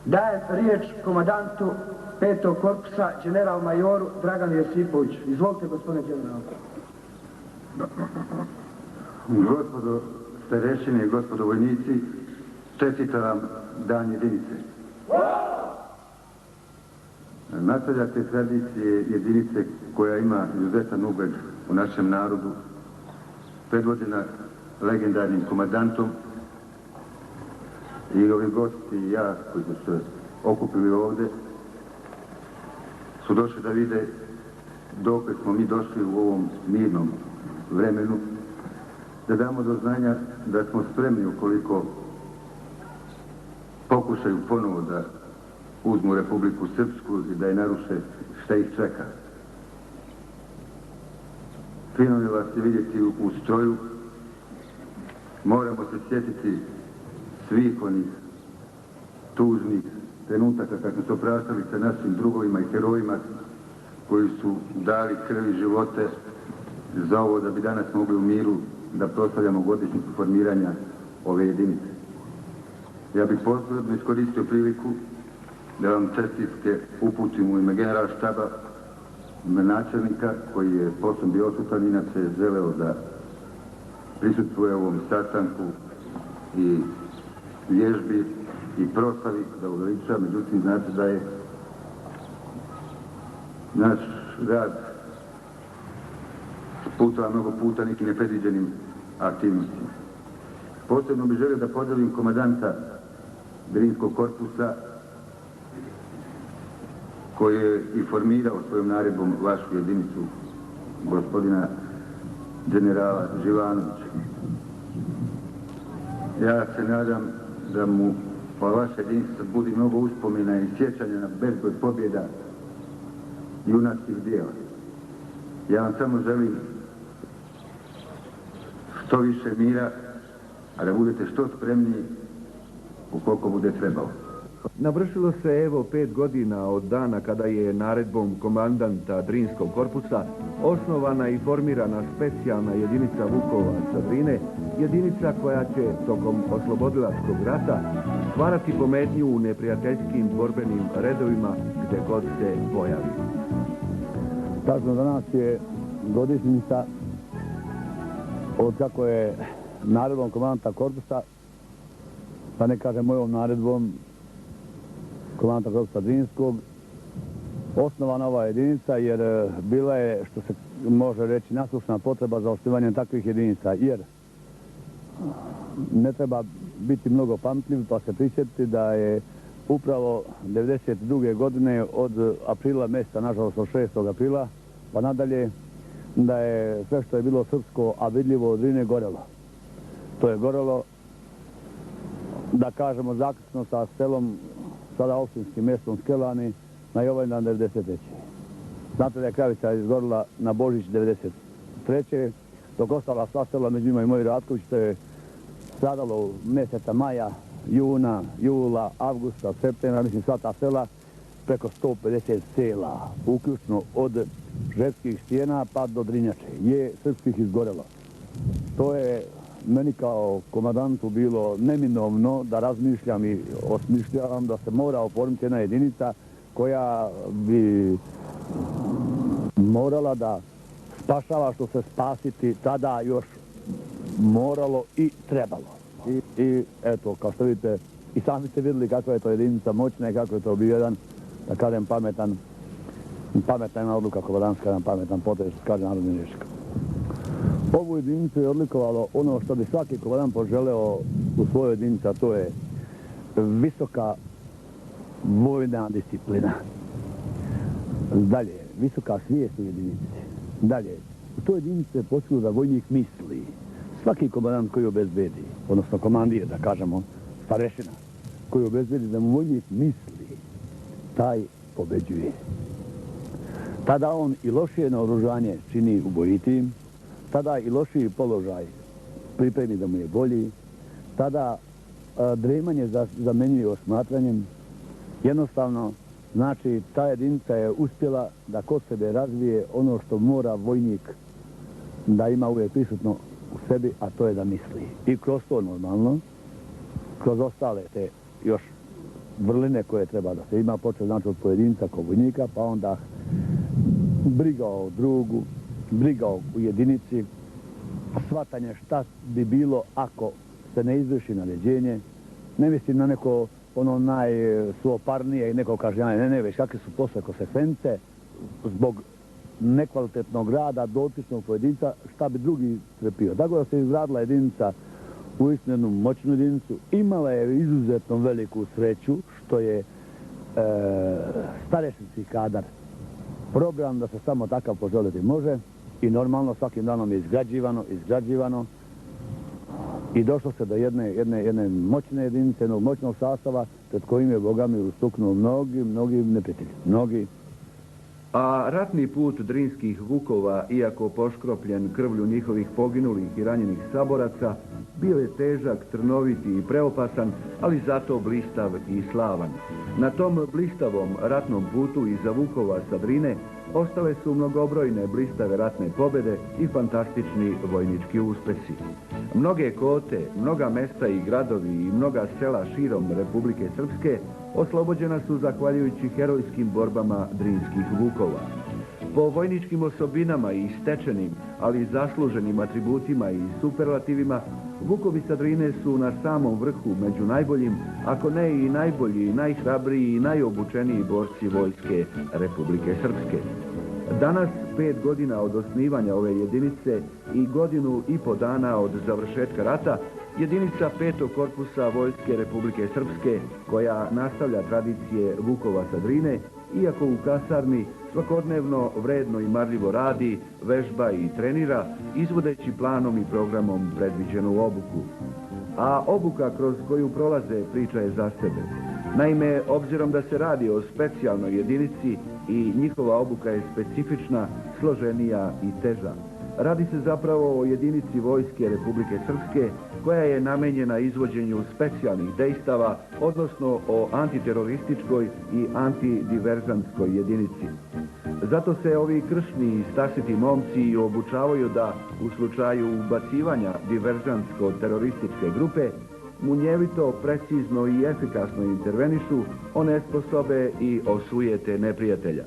Dajem riječ komandantu 5. korpusa, general majoru Draganu Josipoviću. Izvolite, gospodine general. Gospodo starešine i gospodo vojnici, čestitam vam dan jedinice. Nastavljate tradicije jedinice koja ima izuzetan ugled u našem narodu, predvođena legendarnim komandantom, i ovi gosti i ja koji su se okupili ovde su došli da vide dokle smo mi došli u ovom mirnom vremenu, da damo do znanja da smo spremni ukoliko pokušaju ponovo da uzmu Republiku Srpsku i da je naruše, šta ih čeka. Fino je vas je vidjeti u stroju. Moramo se sjetiti svih onih tužnih trenutaka kad smo se opraštali sa našim drugovima i herojima koji su dali krv i živote za ovo da bi danas mogli u miru da proslavljamo godišnjicu formiranja ove jedinice. Ja bih posebno iskoristio priliku da vam čestitke uputim u ime generalštaba, načelnika koji je poslom bio odsutan, inače je želeo da prisustvuje ovom sastanku i vježbi i proslavi da uveliča, međutim znate da je naš rad sputava mnogo puta nekim nepredviđenim aktivnostima. Posebno bih želio da pozdravim komandanta Drinskog korpusa koji je i formirao svojom naredbom vašu jedinicu, gospodina generala Živanovića. Ja se nadam da mu ova vaša jedinica budi mnogo uspomena i sjećanja na bezbroj pobjeda i junačkih dijela. Ja vam samo želim što više mira, a da budete što spremniji ukoliko bude trebalo. Navršilo se evo 5 godina od dana kada je naredbom komandanta Drinskog korpusa osnovana i formirana specijalna jedinica Vukovar Drine, jedinica koja će tokom oslobodilačkog rata stvarati pometnju u neprijateljskim borbenim redovima gdje god se pojavi. Tačno danas je godišnjica od kako je naredbom komandanta korpusa, pa ne kažem mojom naredbom komandanta korpusa Drinskog, osnovana ova jedinica jer bila je, što se može reći, nasušna potreba za osnivanjem takvih jedinica, jer ne treba biti mnogo pamtljiv pa se prisjetiti da je upravo 1992. godine od aprila mjeseca, nažalost od 6. aprila, pa nadalje, da je sve što je bilo srpsko, a vidljivo od Drine, gorelo. To je gorelo, da kažemo, zaključno sa selom, sada opštinskim mjestom Skelani, na Jovanjdan 93. Znate da je Kravica izgorila na Božić 93. Dok ostala sva sela, među njima i moj Ratković, to je stradalo mjeseca maja, juna, jula, avgusta, septembra, mislim sva ta sela, preko 150 sela, uključno od Žetskih stijena pa do Drinjače, je srpskih izgorelo. To je meni kao komandantu bilo neminovno da razmišljam i osmišljavam da se mora oformiti jedna jedinica koja bi morala da spašava što se spasiti tada još moralo i trebalo. I eto, kao što vidite, i sami ste vidjeli kakva je to jedinica moćna i kako je to bio jedan, da kažem, pametna odluka komandantska, jedan pametan potez, kaže narodni rječnik. Ovu jedinicu je odlikovalo ono što bi svaki komandant poželeo u svojoj jedinici, a to je visoka vojna disciplina. Dalje, visoka svijest u jedinici. Dalje, u toj jedinici se posluju da vojnik misli. Svaki komandant koji obezbedi, odnosno komandir, da kažemo, starešina, koji obezbedi da mu vojnik misli, taj pobeđuje. Tada on i lošije naoružanje čini ubojitijim, tada i lošiji položaj pripremi da mu je bolji, tada dremanje zamenjuje osmatranjem. Jednostavno, znači, ta jedinica je uspjela da kod sebe razvije ono što mora vojnik da ima uvijek prisutno u sebi, a to je da misli. I kroz to normalno, kroz ostale te još vrline koje treba da se ima, počeo znači od pojedinca kao vojnika, pa onda briga o drugu, briga o jedinici, shvatanje šta bi bilo ako se ne izvrši naređenje. Ne mislim na neko ono najsuoparnije i neko kažnjanje, ne, već kakve su posle konsekvence zbog nekvalitetnog rada dotičnog pojedinca, šta bi drugi trpio. Tako da se izradila jedinica uistinu jednu moćnu jedinicu, imala je izuzetno veliku sreću što je starešinski kadar program da se samo takav poželiti može i normalno svakim danom je izgrađivano i došlo se do jedne moćne jedinice, jednog moćnog sastava pred kojim je bogami ustuknuo mnogi neprijatelji, mnogi. A ratni put drinskih vukova, iako poškropljen krvlju njihovih poginulih i ranjenih saboraca, bio je težak, trnoviti i preopasan, ali zato blistav i slavan. Na tom blistavom ratnom putu iza Vukova sa Drine ostale su mnogobrojne blistave ratne pobjede i fantastični vojnički uspesi. Mnoge kote, mnoga mesta i gradovi i mnoga sela širom Republike Srpske oslobođena su zahvaljujući herojskim borbama drinskih vukova. Po vojničkim osobinama i stečenim, ali i zasluženim atributima i superlativima, Vukovi sa Drine su na samom vrhu među najboljim, ako ne i najbolji, najhrabriji i najobučeniji borci vojske Republike Srpske. Danas, 5 godina od osnivanja ove jedinice i 1,5 godinu dana od završetka rata, jedinica 5. korpusa Vojske Republike Srpske, koja nastavlja tradicije Vukova sa Drine, iako u kasarni svakodnevno vredno i marljivo radi, vežba i trenira, izvodeći planom i programom predviđenu obuku. A obuka kroz koju prolaze priča je za sebe. Naime, obzirom da se radi o specijalnoj jedinici i njihova obuka je specifična, složenija i teža. Radi se zapravo o jedinici Vojske Republike Srpske koja je namenjena izvođenju specijalnih dejstava, odnosno o antiterorističkoj i antidiverzantskoj jedinici. Zato se ovi kršni i stasiti momci i obučavaju da u slučaju ubacivanja diverzantsko-terorističke grupe munjevito, precizno i efikasno intervenišu, onesposobe i osujete neprijatelja.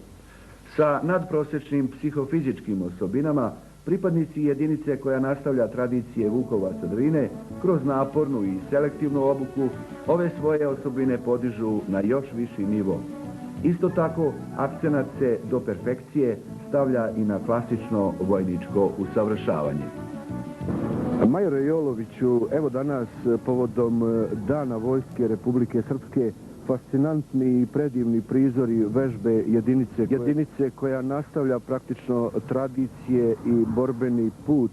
Sa nadprosječnim psihofizičkim osobinama, pripadnici jedinice koja nastavlja tradicije Vukova sa Drine, kroz napornu i selektivnu obuku, ove svoje osobine podižu na još viši nivo. Isto tako, akcenat se do perfekcije stavlja i na klasično vojničko usavršavanje. Majore Joloviću, evo danas povodom Dana Vojske Republike Srpske fascinantni i predivni prizori vežbe jedinice koja nastavlja praktično tradicije i borbeni put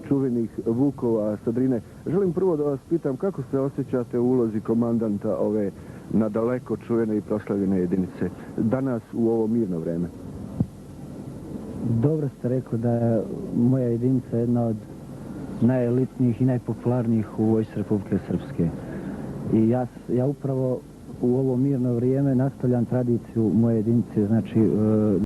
čuvenih Vukova sa Drine. Želim prvo da vas pitam kako se osjećate u ulozi komandanta ove nadaleko čuvene i proslavljene jedinice danas u ovo mirno vreme? Dobro ste rekli da je moja jedinica jedna od najelitnijih i najpopularnijih u Vojsci Republike Srpske. I ja upravo u ovo mirno vrijeme nastavljam tradiciju moje jedinice, znači